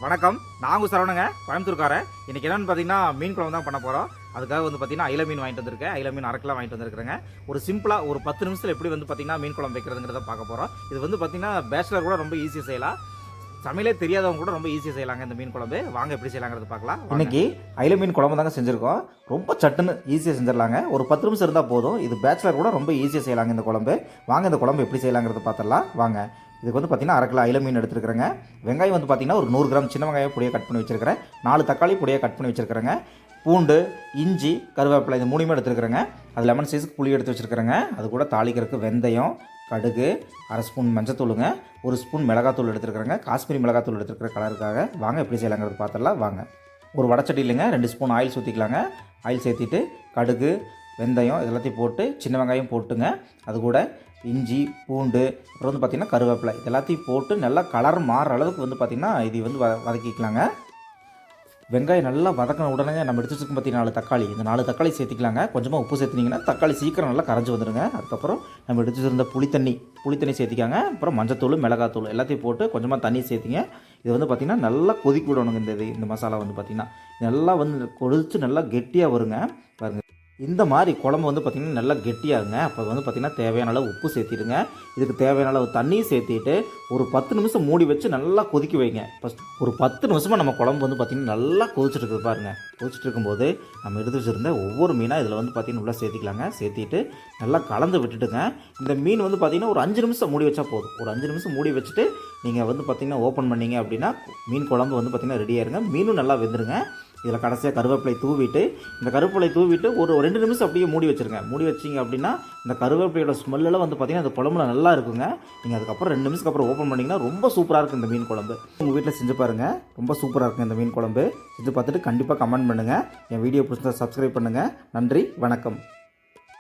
வணக்கம், நான் உங்கள் சரவணங்க, கோயம்புத்தூர்காரன். இன்றைக்கி என்னென்னு பார்த்தீங்கன்னா மீன் குழம்பு தான் பண்ண போகிறோம். அதுக்காக வந்து பார்த்தீங்கன்னா அயில மீன் வாங்கிட்டு வந்திருக்கேன். அயில மீன் 1/2 கிலோ வாங்கிட்டு வந்திருக்கிறேங்க. ஒரு சிம்பிளாக ஒரு 10 நிமிஷத்தில் எப்படி வந்து பார்த்தீங்கன்னா மீன் குழம்பு வைக்கிறதுங்கிறத பார்க்க போகிறோம். இது வந்து பார்த்தீங்கன்னா பேச்சுலர் கூட ரொம்ப ஈஸியாக செய்யலாம். சமையலே தெரியாதவங்க கூட ரொம்ப ஈஸியாக செய்யலாங்க இந்த மீன் குழம்பு. வாங்க எப்படி செய்யலாங்கிறது பார்க்கலாம். இன்றைக்கி அயில மீன் குழம்பு தாங்க செஞ்சுருக்கோம். ரொம்ப சட்டுன்னு ஈஸியாக செஞ்சிடலாங்க. ஒரு 10 நிமிஷம் இருந்தால் போதும். இது பேச்சுலர் கூட ரொம்ப ஈஸியாக செய்யலாங்க இந்த குழம்பு. வாங்க இந்த குழம்பு எப்படி செய்யலாங்கிறது பார்த்துடலாம் வாங்க. இதுக்கு வந்து பார்த்தீங்கன்னா 1/2 கிலோ அயில மீன் எடுத்துருக்கிறேங்க. வெங்காயம் வந்து பார்த்தீங்கன்னா ஒரு 100 கிராம் சின்ன வெங்காயம் பொடியாக கட் பண்ணி வச்சுருக்கிறேன். 4 தக்காளி பொடியாக கட் பண்ணி வச்சுருக்கிறேங்க. பூண்டு, இஞ்சி, கருவேப்பிலை இது 3 எடுத்துருக்கிறேங்க. அது லெமன் சைஸுக்கு புளி எடுத்து வச்சுருக்கிறேங்க. அது கூட தாளிக்கிறதுக்கு வெந்தயம், கடுகு, 1/2 ஸ்பூன் மஞ்சத்தூளுங்க, 1 ஸ்பூன் மிளகாத்தூள் எடுத்துருக்கிறேங்க. காஷ்மீரி மிளகாத்தூள் எடுத்துருக்கிற கலருக்காக. வாங்க எப்படி செய்யலாங்கிறது பார்த்துடலாம் வாங்க. ஒரு வடச்சட்டியிலங்க 2 ஸ்பூன் ஆயில் ஊற்றிக்கலாங்க. ஆயில் சேர்த்திட்டு கடுகு, வெந்தயம் எல்லாத்தையும் போட்டு சின்ன வெங்காயம் போட்டுங்க. அது கூட இஞ்சி, பூண்டு, அப்புறம் வந்து பார்த்திங்கன்னா கருவேப்பிலை இது எல்லாத்தையும் போட்டு நல்லா கலர் மாறுற அளவுக்கு வந்து பார்த்திங்கன்னா இது வந்து வதக்கிக்கலாங்க. வெங்காயம் நல்லா வதக்கின உடனே நம்ம எடுத்து வச்சுருக்கோம் பார்த்தீங்கன்னா 4 தக்காளி, இந்த 4 தக்காளி சேர்த்திக்கலாங்க. கொஞ்சமாக உப்பு சேர்த்திங்கன்னா தக்காளி சீக்கிரம் நல்லா கரைஞ்சி வந்துடுங்க. அதுக்கப்புறம் நம்ம எடுத்து வச்சுருந்த புளித்தண்ணி சேர்த்திக்காங்க. அப்புறம் மஞ்சத்தூள், மிளகாத்தூள் எல்லாத்தையும் போட்டு கொஞ்சமாக தண்ணி சேர்த்திங்க. இது வந்து பார்த்திங்கன்னா நல்லா கொதிக்க விடணுங்க. இந்த மசாலா வந்து பார்த்திங்கன்னா நல்லா வந்து கொதித்து நல்லா கெட்டியாக வருங்க. பாருங்கள், இந்த மாதிரி குழம்பு வந்து பார்த்திங்கன்னா நல்லா கெட்டியாகுங்க. அப்போ வந்து பார்த்திங்கன்னா தேவையான அளவு உப்பு சேர்த்திடுங்க. இதுக்கு தேவையான அளவு தண்ணியும் சேர்த்திட்டு ஒரு 10 நிமிஷம் மூடி வச்சு நல்லா கொதிக்க வைங்க. ஃபஸ்ட் ஒரு 10 நிமிஷமாக நம்ம குழம்பு வந்து பார்த்திங்கன்னா நல்லா கொதிச்சுட்டு இருக்குது பாருங்கள். கொதிச்சுட்டு இருக்கும்போது நம்ம எடுத்து வச்சுருந்த ஒவ்வொரு மீனாக இதில் வந்து பார்த்திங்கன்னா உள்ளே சேர்த்திக்கலாங்க. சேர்த்திட்டு நல்லா கலந்து விட்டுட்டுங்க. இந்த மீன் வந்து பார்த்திங்கன்னா ஒரு 5 நிமிஷம் மூடி வச்சா போதும். ஒரு 5 நிமிஷம் மூடி வச்சுட்டு நீங்கள் வந்து பார்த்திங்கன்னா ஓப்பன் பண்ணிங்க அப்படின்னா மீன் குழம்பு வந்து பார்த்திங்கன்னா ரெடியாயிருங்க. மீனும் நல்லா வெந்துருங்க. இதில் கடைசியாக கருவேப்பிலை தூவிட்டு ஒரு 2 நிமிஷம் அப்படியே மூடி வச்சுருங்க. மூடி வச்சிங்க அப்படின்னா இந்த கருவேப்பிலையோட ஸ்மெல்லெல்லாம் வந்து பார்த்திங்கன்னா அந்த குழம்புல நல்லா இருக்குங்க. நீங்கள் அதுக்கப்புறம் 2 நிமிஷத்துக்கு அப்புறம் ஓப்பன் பண்ணிங்கன்னா ரொம்ப சூப்பராக இருக்கும் இந்த மீன் குழம்பு. உங்கள் வீட்டில் செஞ்சு பாருங்கள், ரொம்ப சூப்பராக இருக்கும் இந்த மீன் குழம்பு. செஞ்சு பார்த்துட்டு கண்டிப்பாக கமெண்ட் பண்ணுங்கள். என் வீடியோ பிடிச்சா சப்ஸ்கிரைப் பண்ணுங்கள். நன்றி, வணக்கம்.